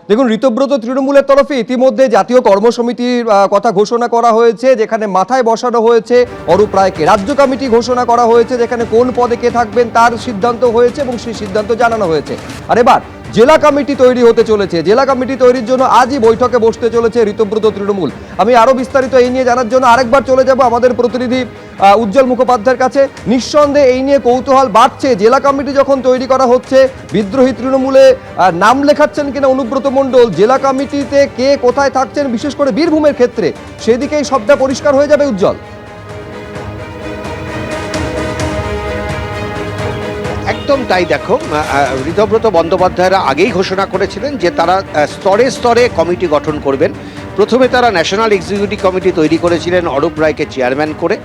দেখুন, ঋতব্রত তৃণমূলের তরফে ইতিমধ্যে জাতীয় কর্মসমিতির কথা ঘোষণা করা হয়েছে, যেখানে মাথায় বসানো হয়েছে অরূপ রায়কে। রাজ্য কমিটি ঘোষণা করা হয়েছে, যেখানে কোন পদে কে থাকবেন তার সিদ্ধান্ত হয়েছে এবং সেই সিদ্ধান্ত জানানো হয়েছে। আর এবার জেলা কমিটি তৈরি হতে চলেছে। জেলা কমিটি তৈরির জন্য আজই বৈঠকে বসতে চলেছে ঋতব্রত তৃণমূল। আমি আরো বিস্তারিত এই নিয়ে জানার জন্য আরেকবার চলে যাব আমাদের প্রতিনিধি উজ্জ্বল মুখোপাধ্যায়ের কাছে। নিঃসন্দেহে এই নিয়ে কৌতূহল বাড়ছে, জেলা কমিটি যখন তৈরি করা হচ্ছে, বিদ্রোহী তৃণমূলে নাম লেখাচ্ছেন কিনা অনুব্রত মণ্ডল, জেলা কমিটিতে কে কোথায় থাকছেন, বিশেষ করে বীরভূমের ক্ষেত্রে, সেদিকেই সবটা পরিষ্কার হয়ে যাবে উজ্জ্বল। একদম তাই। দেখো, ঋতব্রত বন্দ্যোপাধ্যায়রা আগেই ঘোষণা করেছিলেন যে তারা স্তরে স্তরে কমিটি গঠন করবেন। প্রথমে তারা ন্যাশনাল এক্সিকিউটিভ কমিটি তৈরি করেছিলেন অরূপ রায়কে চেয়ারম্যান করে।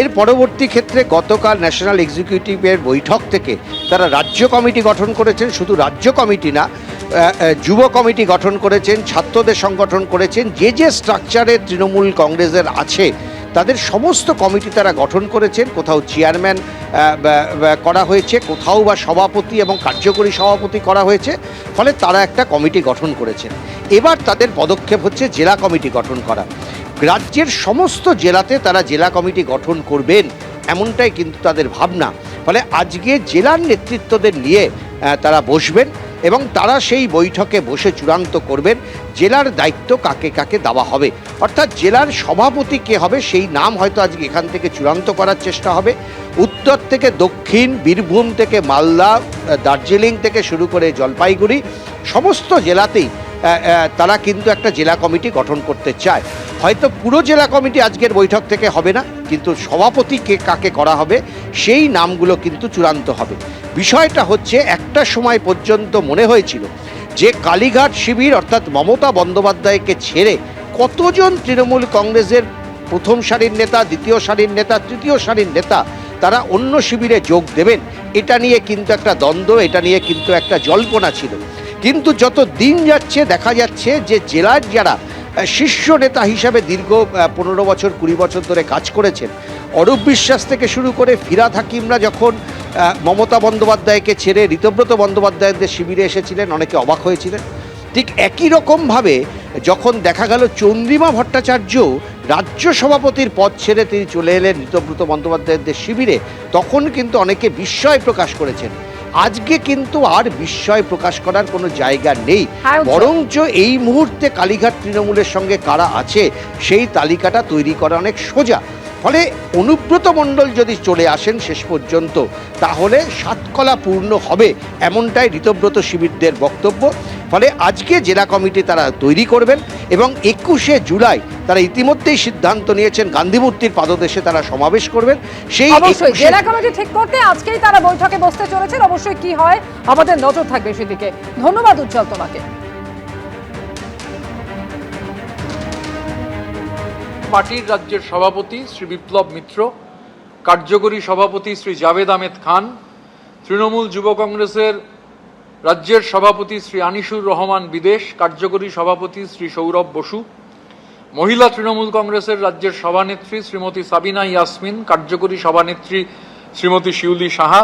এর পরবর্তী ক্ষেত্রে গতকাল ন্যাশনাল এক্সিকিউটিভের বৈঠক থেকে তারা রাজ্য কমিটি গঠন করেছেন। শুধু রাজ্য কমিটি না, যুব কমিটি গঠন করেছেন, ছাত্রদের সংগঠন করেছেন, যে যে স্ট্রাকচারে তৃণমূল কংগ্রেসের আছে তাদের সমস্ত কমিটি তারা গঠন করেছেন। কোথাও চেয়ারম্যান করা হয়েছে, কোথাও বা সভাপতি এবং কার্যকরী সভাপতি করা হয়েছে। ফলে তারা একটা কমিটি গঠন করেছেন। এবার তাদের পদক্ষেপ হচ্ছে জেলা কমিটি গঠন করা। রাজ্যের সমস্ত জেলাতে তারা জেলা কমিটি গঠন করবেন, এমনটাই কিন্তু তাদের ভাবনা। ফলে আজকে জেলার নেতৃত্বদের নিয়ে তারা বসবেন এবং তারা সেই বৈঠকে বসে চূড়ান্ত করবেন জেলার দায়িত্ব কাকে কাকে দেওয়া হবে। অর্থাৎ জেলার সভাপতি কে হবে সেই নাম হয়তো আজকে এখান থেকে চূড়ান্ত করার চেষ্টা হবে। উত্তর থেকে দক্ষিণ, বীরভূম থেকে মালদা, দার্জিলিং থেকে শুরু করে জলপাইগুড়ি, সমস্ত জেলাতেই তারা কিন্তু একটা জেলা কমিটি গঠন করতে চায়। হয়তো পুরো জেলা কমিটি আজকের বৈঠক থেকে হবে না, কিন্তু সভাপতি কে কাকে করা হবে সেই নামগুলো কিন্তু চূড়ান্ত হবে। বিষয়টা হচ্ছে, একটা সময় পর্যন্ত মনে হয়েছিল যে কালীঘাট শিবির অর্থাৎ মমতা বন্দ্যোপাধ্যায়কে ছেড়ে কতজন তৃণমূল কংগ্রেসের প্রথম সারির নেতা, দ্বিতীয় সারির নেতা, তৃতীয় সারির নেতা তারা অন্য শিবিরে যোগ দেবেন, এটা নিয়ে কিন্তু একটা দ্বন্দ্ব, এটা নিয়ে কিন্তু একটা জল্পনা ছিল। কিন্তু যত দিন যাচ্ছে দেখা যাচ্ছে যে জেলার যারা শীর্ষ নেতা হিসাবে দীর্ঘ 15 বছর 20 বছর ধরে কাজ করেছেন, অরূপ বিশ্বাস থেকে শুরু করে ফিরহাদ হাকিমরা যখন মমতা বন্দ্যোপাধ্যায়কে ছেড়ে ঋতব্রত বন্দ্যোপাধ্যায়দের শিবিরে এসেছিলেন, অনেকে অবাক হয়েছিলেন। ঠিক একই রকমভাবে যখন দেখা গেল চন্দ্রিমা ভট্টাচার্য রাজ্য সভাপতির পদ ছেড়ে তিনি চলে এলেন ঋতব্রত বন্দ্যোপাধ্যায়দের শিবিরে, তখন কিন্তু অনেকে বিস্ময় প্রকাশ করেছেন। আজকে কিন্তু আর বিস্ময় প্রকাশ করার কোনো জায়গা নেই, বরঞ্চ এই মুহূর্তে কালীঘাট তৃণমূলের সঙ্গে কারা আছে সেই তালিকাটা তৈরি করা অনেক সোজা। ফলে অনুব্রত মণ্ডল যদি চলে আসেন শেষ পর্যন্ত, তাহলে সাতকলা পূর্ণ হবে, এমনটাই ঋতব্রত শিবিরদের বক্তব্য। ফলে আজকে জেলা কমিটি তারা তৈরি করবেন এবং 21শে জুলাই তারা ইতিমধ্যেই সিদ্ধান্ত নিয়েছেন গান্ধী মূর্তির পাদদেশে তারা সমাবেশ করবেন। সেই অবশ্যই জেলা কমিটি ঠিক করতে আজকেই তারা বৈঠকে বসতে চলেছেন। অবশ্যই কি হয় আমাদের নজর থাকবে সেদিকে। ধন্যবাদ উজ্জ্বল তোমাকে। পার্টির রাজ্যের সভাপতি শ্রী বিপ্লব মিত্র, কার্যকরী সভাপতি শ্রী জাভেদ আহমেদ খান, তৃণমূল যুব কংগ্রেসের রাজ্যের সভাপতি শ্রী আনিসুর রহমান বিদেশ, কার্যকরী সভাপতি শ্রী সৌরভ বসু, মহিলা তৃণমূল কংগ্রেসের রাজ্যের সভানেত্রী শ্রীমতী সাবিনা ইয়াসমিন, কার্যকরী সভানেত্রী শ্রীমতী শিউলি সাহা,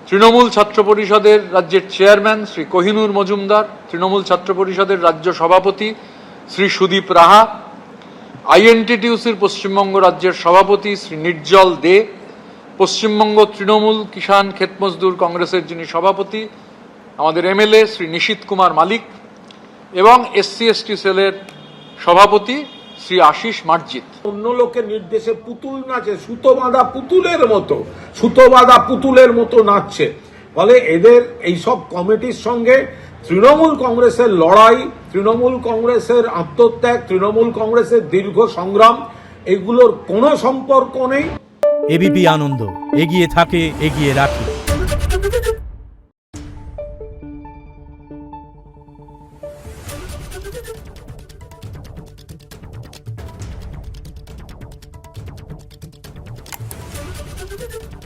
তৃণমূল ছাত্র পরিষদের রাজ্যের চেয়ারম্যান শ্রী কোহিনুর মজুমদার, তৃণমূল ছাত্র পরিষদের রাজ্য সভাপতি শ্রী সুদীপ রাহা, আইএনটিটিউসির পশ্চিমবঙ্গ রাজ্যের সভাপতি শ্রী নির্জল দে, পশ্চিমবঙ্গ তৃণমূল কিষাণ ক্ষেত মজদুর কংগ্রেসের যিনি সভাপতি আমাদের এমএলএ শ্রী নিশীত কুমার মালিক এবং SC/ST সেলের সভাপতি শ্রী আশিস মার্জিত। অন্য লোকের নির্দেশে পুতুল নাচে, সুতো বাঁধা পুতুলের মতো নাচছে। ফলে এদের এইসব কমিটির সঙ্গে তৃণমূল কংগ্রেসের লড়াই, তৃণমূল কংগ্রেসের আত্মত্যাগ, তৃণমূল কংগ্রেসের দীর্ঘ সংগ্রাম, এগুলোর কোনো সম্পর্ক নেই। এবিপি আনন্দ, এগিয়ে থাকে, এগিয়ে রাখে। Thank you.